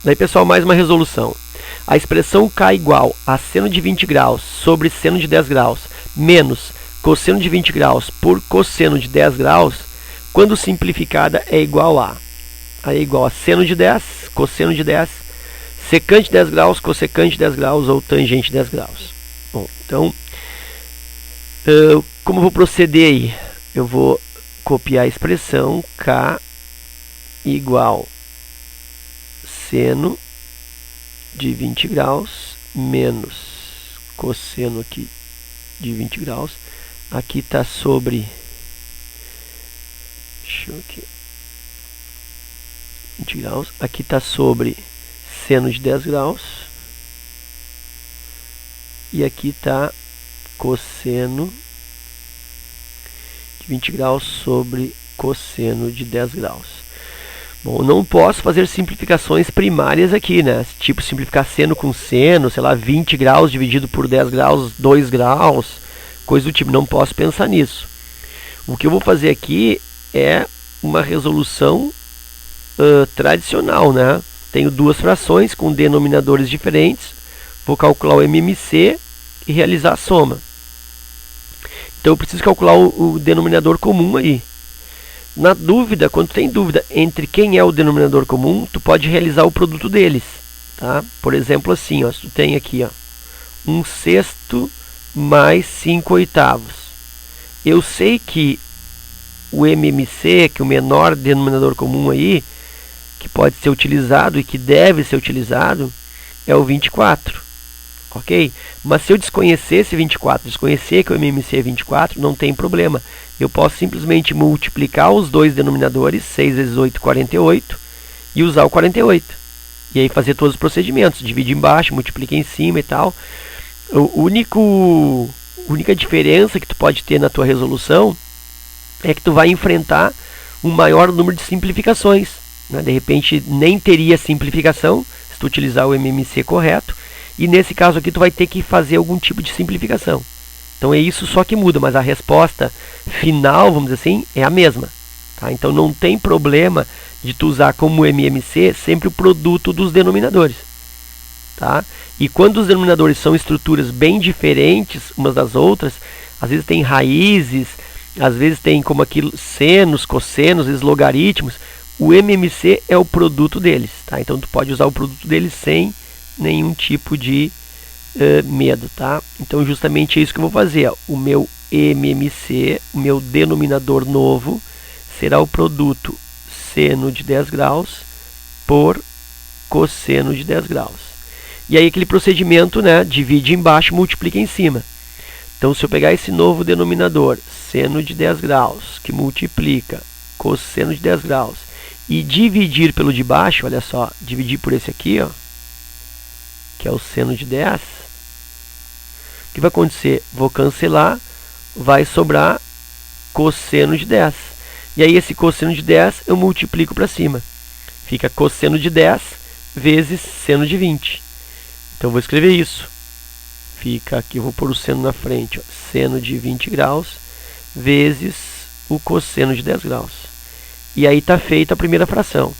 Daí, pessoal, mais uma resolução. A expressão K igual a seno de 20 graus sobre seno de 10 graus menos cosseno de 20 graus por cosseno de 10 graus, quando simplificada, é igual a seno de 10, cosseno de 10, secante de 10 graus, cossecante de 10 graus ou tangente de 10 graus. Bom, então, como eu vou proceder aí? Eu vou copiar a expressão K igual seno de 20 graus menos cosseno aqui de 20 graus. Aqui está sobre, deixa eu aqui, 20 graus. Aqui está sobre seno de 10 graus. E aqui está cosseno de 20 graus sobre cosseno de 10 graus. Bom, não posso fazer simplificações primárias aqui, né? Tipo simplificar seno com seno, sei lá, 20 graus dividido por 10 graus, 2 graus, coisa do tipo. Não posso pensar nisso. O que eu vou fazer aqui é uma resolução tradicional, né? Tenho duas frações com denominadores diferentes. Vou calcular o MMC e realizar a soma. Então eu preciso calcular o denominador comum aí. Na dúvida, quando tem dúvida entre quem é o denominador comum, tu pode realizar o produto deles, tá? Por exemplo, assim, ó, se tu tem aqui, ó, 1/6 mais 5/8. Eu sei que o MMC, que é o menor denominador comum aí, que pode ser utilizado e que deve ser utilizado, é o 24. Ok? Mas se eu desconhecer esse 24, desconhecer que o MMC é 24, não tem problema. Eu posso simplesmente multiplicar os dois denominadores, 6 vezes 8, 48, e usar o 48. E aí fazer todos os procedimentos, divide embaixo, multiplica em cima e tal. A única diferença que tu pode ter na tua resolução é que tu vai enfrentar um maior número de simplificações, né? De repente nem teria simplificação se tu utilizar o MMC correto. E nesse caso aqui tu vai ter que fazer algum tipo de simplificação. Então é isso só que muda, mas a resposta final, vamos dizer assim, é a mesma. Tá? Então não tem problema de tu usar como MMC sempre o produto dos denominadores. Tá? E quando os denominadores são estruturas bem diferentes umas das outras, às vezes tem raízes, às vezes tem como aquilo senos, cossenos, às vezes logaritmos, o MMC é o produto deles. Tá? Então tu pode usar o produto deles sem nenhum tipo de medo, tá? Então justamente é isso que eu vou fazer, ó. O meu MMC, o meu denominador novo, será o produto seno de 10 graus por cosseno de 10 graus. E aí aquele procedimento, né, divide embaixo, multiplica em cima. Então se eu pegar esse novo denominador, seno de 10 graus, que multiplica cosseno de 10 graus, e dividir pelo de baixo, olha só, dividir por esse aqui, ó, que é o seno de 10, o que vai acontecer? Vou cancelar, vai sobrar cosseno de 10. E aí esse cosseno de 10 eu multiplico para cima. Fica cosseno de 10 vezes seno de 20. Então eu vou escrever isso. Fica aqui, eu vou pôr o seno na frente, ó, seno de 20 graus vezes o cosseno de 10 graus. E aí está feita a primeira fração.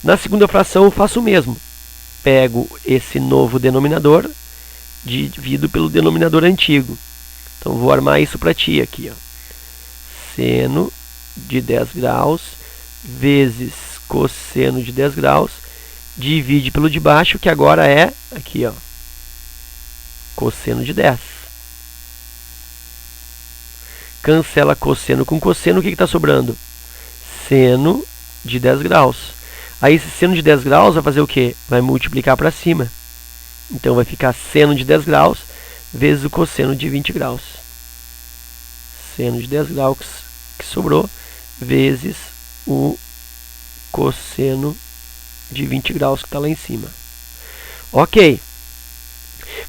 Na segunda fração eu faço o mesmo. Pego esse novo denominador, divido pelo denominador antigo. Então vou armar isso para ti aqui, ó. Seno de 10 graus vezes cosseno de 10 graus, divide pelo de baixo, que agora é aqui, ó, cosseno de 10. Cancela cosseno com cosseno, o que está sobrando? Seno de 10 graus. Aí esse seno de 10 graus vai fazer o quê? Vai multiplicar para cima. Então vai ficar seno de 10 graus vezes o cosseno de 20 graus. Seno de 10 graus que sobrou vezes o cosseno de 20 graus que está lá em cima. Ok.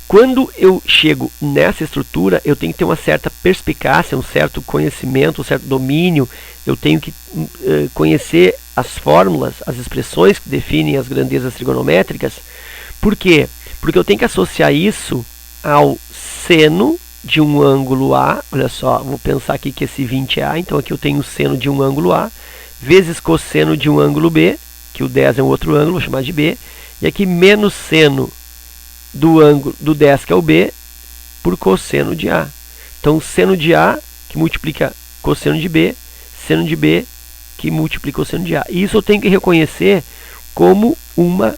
Quando eu chego nessa estrutura, eu tenho que ter uma certa perspicácia, um certo conhecimento, um certo domínio. Eu tenho que conhecer as fórmulas, as expressões que definem as grandezas trigonométricas. Por quê? Porque eu tenho que associar isso ao seno de um ângulo A. Olha só, vou pensar aqui que esse 20 é A, então aqui eu tenho o seno de um ângulo A, vezes cosseno de um ângulo B, que o 10 é um outro ângulo, vou chamar de B, E aqui menos seno do ângulo do 10, que é o B, por cosseno de A. Então, seno de A, que multiplica cosseno de B, seno de B, que multiplica cosseno de A. E isso eu tenho que reconhecer como uma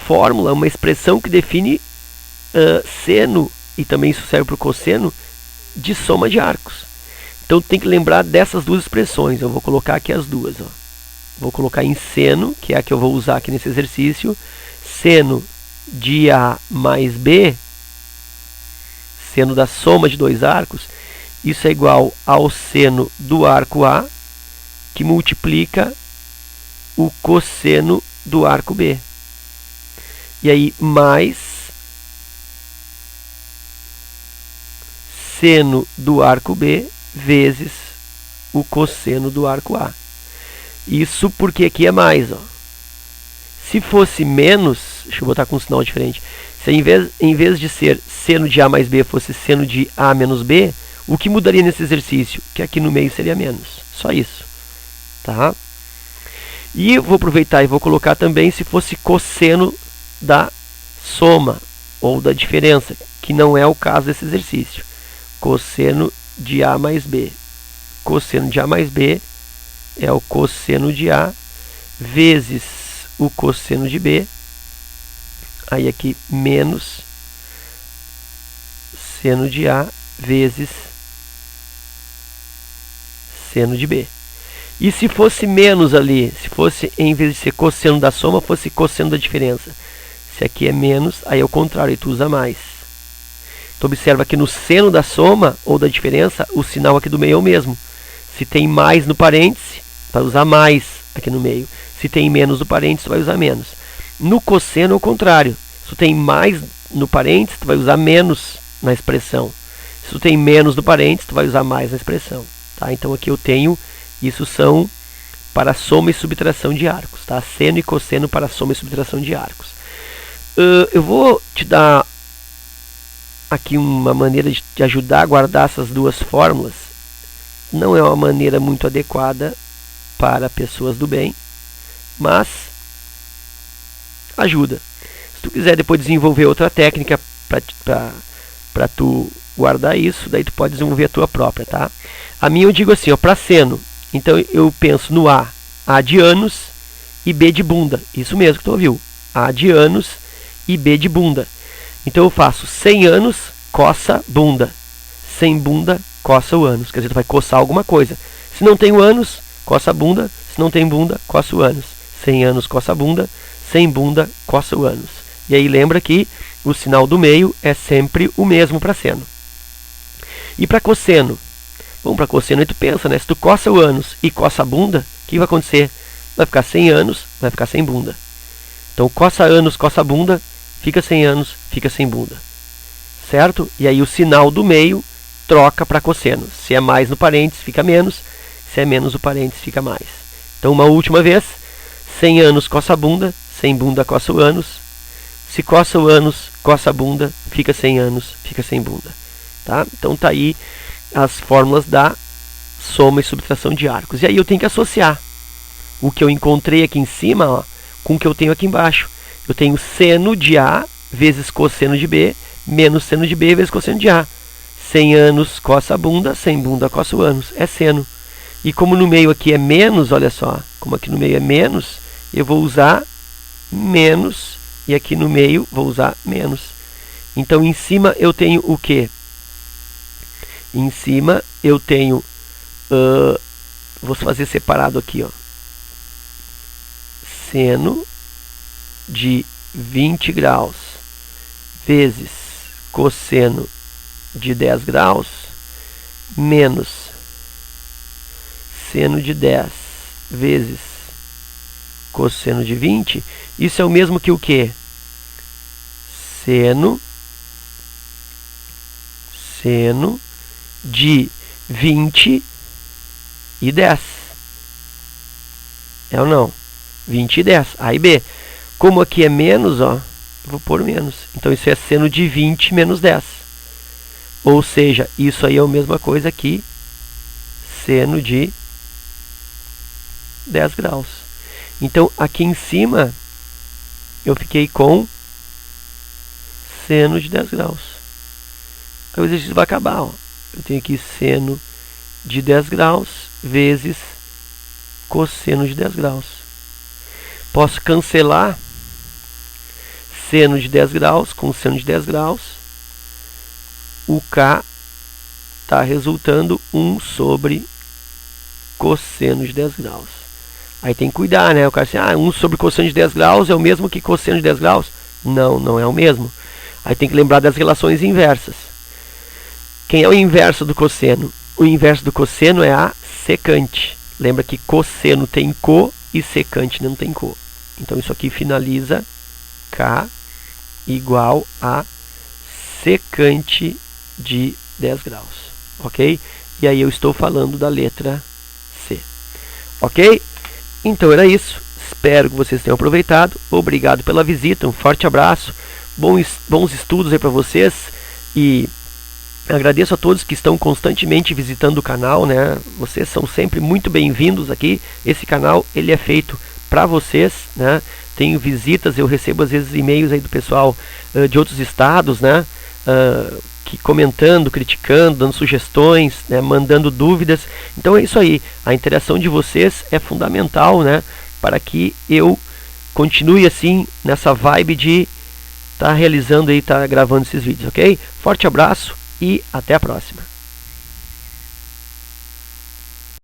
fórmula, uma expressão que define seno, e também isso serve para o cosseno, de soma de arcos. Então, tem que lembrar dessas duas expressões. Eu vou colocar aqui as duas. Ó. Vou colocar em seno, que é a que eu vou usar aqui nesse exercício, seno de A mais B, seno da soma de dois arcos, isso é igual ao seno do arco A, que multiplica o cosseno do arco B. E aí, mais seno do arco B vezes o cosseno do arco A. Isso porque aqui é mais. Ó. Se fosse menos, deixa eu botar com um sinal diferente. Se em vez de ser seno de A mais B fosse seno de A menos B, o que mudaria nesse exercício? Que aqui no meio seria menos. Só isso. Tá? E eu vou aproveitar e vou colocar também se fosse cosseno da soma ou da diferença, que não é o caso desse exercício. Cosseno de A mais B. Cosseno de A mais B é o cosseno de A vezes o cosseno de B. Aí aqui menos seno de A vezes seno de B. E se fosse menos ali, se fosse, em vez de ser cosseno da soma, fosse cosseno da diferença. Se aqui é menos, aí é o contrário, aí tu usa mais. Então observa que no seno da soma ou da diferença, o sinal aqui do meio é o mesmo. Se tem mais no parêntese, vai usar mais aqui no meio. Se tem menos no parêntese, vai usar menos. No cosseno é o contrário. Se tu tem mais no parêntese, tu vai usar menos na expressão. Se tu tem menos no parêntese, tu vai usar mais na expressão. Tá? Então aqui eu tenho, isso são para soma e subtração de arcos. Tá? Seno e cosseno para soma e subtração de arcos. Eu vou te dar aqui uma maneira de te ajudar a guardar essas duas fórmulas. Não é uma maneira muito adequada para pessoas do bem, mas ajuda. Se tu quiser depois desenvolver outra técnica para tu guardar isso, daí tu pode desenvolver a tua própria, tá? A minha eu digo assim, ó, para seno, então eu penso no A de anos e B de bunda. Isso mesmo que tu ouviu. A de anos e B de bunda. Então eu faço 100 anos, coça bunda. 100 bunda, coça o ânus. Quer dizer, tu vai coçar alguma coisa. Se não tem o ânus, coça a bunda. Se não tem bunda, coça o ânus. 100 anos, coça a bunda. 100 bunda, coça o ânus. E aí lembra que o sinal do meio é sempre o mesmo para seno. E para cosseno? Bom, para cosseno aí tu pensa, né? Se tu coça o ânus e coça a bunda, o que vai acontecer? Vai ficar 100 anos, vai ficar sem bunda. Então coça ânus, coça a bunda, fica 100 anos, fica sem bunda. Certo? E aí o sinal do meio troca para cosseno. Se é mais no parênteses, fica menos. Se é menos no parênteses, fica mais. Então, uma última vez. 100 anos, coça a bunda. 100 bunda, coça o ânus. Se coça o ânus, coça a bunda, fica 100 anos, fica sem bunda. Tá? Então, tá aí as fórmulas da soma e subtração de arcos. E aí eu tenho que associar o que eu encontrei aqui em cima, ó, com o que eu tenho aqui embaixo. Eu tenho seno de A vezes cosseno de B, menos seno de B vezes cosseno de A. 100 anos, coça a bunda, 100 bunda, coça o ânus. É seno. E como no meio aqui é menos, olha só, como aqui no meio é menos, eu vou usar menos, e aqui no meio vou usar menos. Então, em cima eu tenho o quê? Em cima eu tenho, vou fazer separado aqui, ó, seno de 20 graus vezes cosseno de 10 graus menos seno de 10 vezes cosseno de 20. Isso é o mesmo que o quê? Seno de 20 e 10. É ou não? 20 e 10. A e B. Como aqui é menos, ó, vou pôr menos. Então isso é seno de 20 menos 10. Ou seja, isso aí é a mesma coisa que seno de 10 graus. Então aqui em cima eu fiquei com seno de 10 graus. Aí o exercício vai acabar, ó. Eu tenho aqui seno de 10 graus vezes cosseno de 10 graus. Posso cancelar seno de 10 graus com seno de 10 graus. O K está resultando 1 sobre cosseno de 10 graus. Aí tem que cuidar, né? O cara diz, 1 sobre cosseno de 10 graus é o mesmo que cosseno de 10 graus? Não, não é o mesmo. Aí tem que lembrar das relações inversas. Quem é o inverso do cosseno? O inverso do cosseno é a secante. Lembra que cosseno tem co e secante não tem co. Então isso aqui finaliza K igual a secante de 10 graus. Ok? E aí eu estou falando da letra C. Ok? Então era isso. Espero que vocês tenham aproveitado. Obrigado pela visita. Um forte abraço. Bons estudos aí para vocês. E agradeço a todos que estão constantemente visitando o canal, né? Vocês são sempre muito bem-vindos aqui. Esse canal ele é feito para vocês, né? Tenho visitas, eu recebo às vezes e-mails aí do pessoal de outros estados, né? Que comentando, criticando, dando sugestões, né? Mandando dúvidas. Então é isso aí. A interação de vocês é fundamental, né? Para que eu continue assim nessa vibe de estar realizando e estar gravando esses vídeos, ok? Forte abraço e até a próxima.